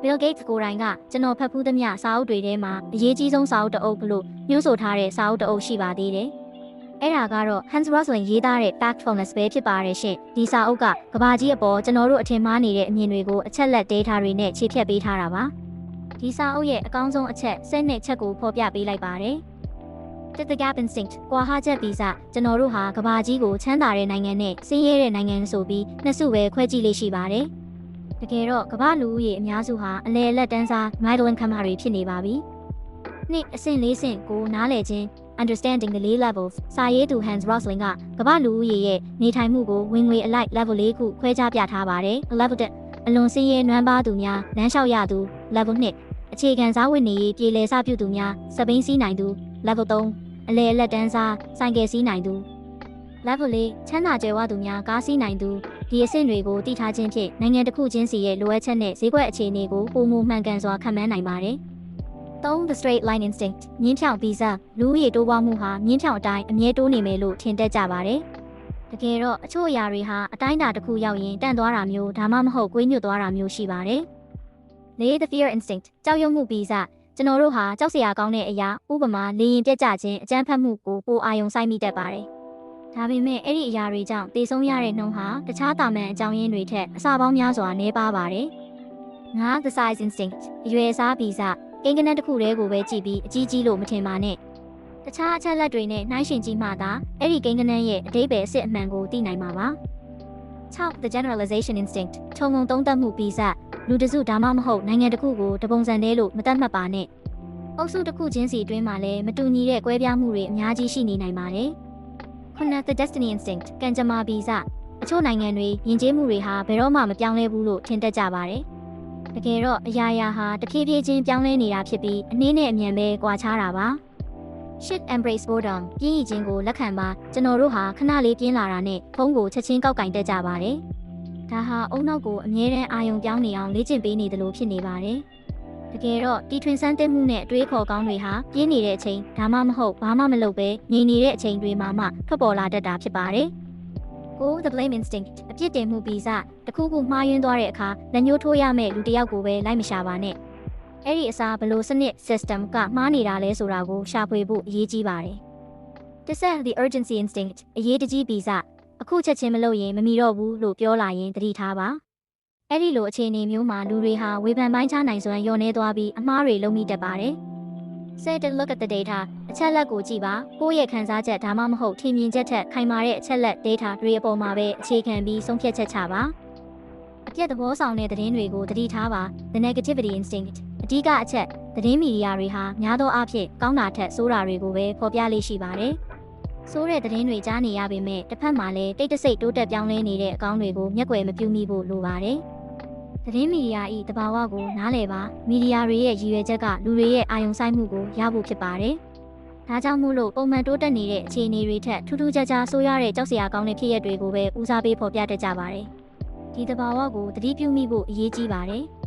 Bill Gates ကိုယ်တိုင်ကကျွန်တော်ဖတ်ဖူးသမျှစာအုပ်တွေထဲမှာအရေးကြီးဆုံးစာအုပ်တစ်အုပ်လို့ညွှန်းဆိုထားတဲ့စာအုပ်တစ်အုပ်ရှိပါသေးတယ်။အဲ့ဒါကတော့ Hans Rosling ရေးသားတဲ့ Factfulness ပဲဖြစ်ပါတယ်ရှင်။ဒီစာအုပ်ကကဘာကြီးအပေါ်ကျွန်တော်တို့အထင်မှားနေတဲ့အမြင်တွေကိုအချက်လက် data တွေနဲ့ခြေဖြတ်ပေးထားတာပါ။ဒီစာအုပ်ရဲ့အကောင်းဆုံးအချက်7ချက်ကိုဖော်ပြပေးလိုက်ပါတယ်။ The Gap Instinct ကွာဟချက်ဗီဇကျွန်တော်တို့ဟာကဘာကြီးကိုချမ်းသာတဲ့နိုင်ငံနဲ့ဆင်းရဲတဲ့နိုင်ငံဆိုပြီးနှစ်စုပဲခွဲကြည့်လေးရှိပါတယ်။တကယ်တော့ကမ္ဘာလူဦးရေအများစုဟာအလယ်လက်တန်းစား middle income တွေဖြစ်နေပါပြီ။နှစ်အဆင့်၄ဆင့်ကိုနားလည်ခြင်း understanding the 4 levels စာရေးသူ Hans Rosling ကကမ္ဘာလူဦးရေရဲ့နေထိုင်မှုကိုဝင်ငွေအလိုက် level ၄ခုခွဲခြားပြထားပါတယ်။ level 1အလွန်ဆင်းရဲနွမ်းပါးသူများလမ်းလျှောက်ရသူ level 2အခြေခံစားဝတ်နေရေးပြည်လည်စပြုသူများစပိန်စီးနိုင်သူ level 3အလယ်လက်တန်းစားဆိုင်ကယ်စီးနိုင်သူ level 4ချမ်းသာကြွယ်ဝသူများကားစီးနိုင်သူဒီအဆင့်တွေကိုတည်ထားခြင်းဖြင့်နိုင်ငံတစ်ခုချင်းစီရဲ့လိုအပ်ချက်နဲ့ဈေးကွက်အခြေအနေကိုပုံမှန်မှန်ကန်စွာခန့်မှန်းနိုင်ပါတယ်။3 The Straight Line Instinct မြင်းဖြောင်ဗီဇလူဦးရေတိုးပွားမှုဟာမြင်းဖြောင်အတိုင်းအမြဲတိုးနေမယ်လို့ထင်တတ်ကြပါတယ်။တကယ်တော့အချို့အရာတွေဟာအတိုင်းအတာတစ်ခုရောက်ရင်တန့်သွားတာမျိုးဒါမှမဟုတ်ကွေးညွတ်သွားတာမျိုးရှိပါတယ်။4 The Fear Instinct ကြောက်ရွံ့မှုဗီဇကျွန်တော်တို့ဟာကြောက်စရာကောင်းတဲ့အရာဥပမာလေရင်ပြက်ကျခြင်းအကြမ်းဖက်မှုကိုပိုအာရုံစိုက်မိတတ်ပါတယ်။ဒါပေမဲ့အဲ့ဒီအရာတွေကြောင့်တေဆုံးရတဲ့နှုန်းဟာတခြားတာမန်အကြောင်းရင်းတွေထက်အဆပေါင်းများစွာနည်းပါးပါတယ်။5 The Size Instinct အရွယ်အစားဗီဇကိန်းဂဏန်းတစ်ခုတည်းကိုပဲကြည့်ပြီးအကြီးကြီးလို့မထင်ပါနဲ့။တခြားအချက်လက်တွေနဲ့နှိုင်းယှဉ်ကြည့်မှသာအဲ့ဒီကိန်းဂဏန်းရဲ့အဓိပ္ပာယ်အစစ်အမှန်ကိုသိနိုင်မှာပါ။6 The Generalization Instinct ခြုံငုံသုံးသပ်မှုဗီဇလူတစုဒါမှမဟုတ်နိုင်ငံတစ်ခုကိုတပုံစံတည်းလို့မသတ်မှတ်ပါနဲ့။အုပ်စုတစ်ခုချင်းစီအတွင်းမှာလည်းမတူညီတဲ့ကွဲပြားမှုတွေအများကြီးရှိနေနိုင်ပါတယ်။9 The Destiny Instinct ကံကြမ္မာဗီဇအချို့နိုင်ငံတွေယဉ်ကျေးမှုတွေဟာဘယ်တော့မှမပြောင်းလဲဘူးလို့ထင်တတ်ကြပါတယ်။တကယ်တော့အရာရာဟာတဖြည်းဖြည်းချင်းပြောင်းလဲနေတာဖြစ်ပြီးအနည်းနဲ့အမြန်ပဲကွာခြားတာပါ။ Shit Embrace Boredom ပြင်းရည်ခြင်းကိုလက်ခံပါကျွန်တော်တို့ဟာခဏလေးပြင်းလာတာနဲ့ဖုန်းကိုချက်ချင်းကောက်ကင်တက်ကြပါတယ်။ဒါဟာအုံနောက်ကိုအမြဲတမ်းအာရုံပြောင်းနေအောင်လေ့ကျင့်ပေးနေတယ်လို့ဖြစ်နေပါတယ်။တကယ်တော့တီထွင်ဆန်းသစ်မှုနဲ့အတွေးခေါ်ကောင်းတွေဟာပြင်းနေတဲ့အချိန်ဒါမှမဟုတ်ဘာမှမလုပ်ပဲငြိမ်နေတဲ့အချိန်တွေမှာမှထွက်ပေါ်လာတတ်တာဖြစ်ပါတယ်။ 9 The Blame Instinct အပြစ်တင်မှုဗီဇတစ်ခုခုမှားယွင်းသွားတဲ့အခါလက်ညှိုးထိုးရမယ့်လူတစ်ယောက်ကိုပဲလိုက်မရှာပါနဲ့။အဲ့ဒီအစားဘလို့စနစ် system ကမှားနေတာလဲဆိုတာကိုရှာဖွေဖို့အရေးကြီးပါတယ်။ 10 The Urgency Instinct အရေးတကြီးဗီဇအခုချက်ချင်းမလုပ်ရင်မမီတော့ဘူးလို့ပြောလာရင်သတိထားပါ။အဲ့ဒီလိုအခြေအနေမျိုးမှာလူတွေဟာဝေဖန်ပိုင်းခြားနိုင်စွမ်းလျော့နေသွားပြီးအမှားတွေလုပ်မိတတ်ပါတယ်။ Set a look at the data အချက်လက်ကိုကြည့်ပါကိုယ့်ရဲ့ခံစားချက်ဒါမှမဟုတ်ထင်မြင်ချက်ထက်ခိုင်မာတဲ့အချက်လက် data တွေအပေါ်မှာပဲအခြေခံပြီးဆုံးဖြတ်ချက်ချပါအပြတ်သဘောဆောင်တဲ့သတင်းတွေကိုသတိထားပါ The Negativity Instinct အဓိကအချက်သတင်းမီဒီယာတွေဟာများသောအားဖြင့်ကောင်းတာထက်ဆိုးတာတွေကိုပဲဖော်ပြလေးရှိပါတယ်ဆိုးတဲ့သတင်းတွေကြားနေရပေမဲ့တစ်ဖက်မှာလည်းတိတ်တဆိတ်တိုးတက်ပြောင်းလဲနေတဲ့အကောင်းတွေကိုမျက်ကွယ်မပြုမိဖို့လိုပါတယ်သတင်းမီဒီယာ၏တဘာဝကိုနားလည်ပါမီဒီယာတွေရဲ့ရည်ရွယ်ချက်ကလူတွေရဲ့အာရုံစိုက်မှုကိုရဖို့ဖြစ်ပါတယ်။ဒါကြောင့်မို့လို့ပုံမှန်တိုးတက်နေတဲ့အခြေအနေတွေထက်ထူးထူးခြားခြားဆိုးရတဲ့ကြောက်စရာကောင်းတဲ့ဖြစ်ရပ်တွေကိုပဲဦးစားပေးဖော်ပြတတ်ကြပါတယ်။ဒီတဘာဝကိုသတိပြုမိဖို့အရေးကြီးပါတယ်။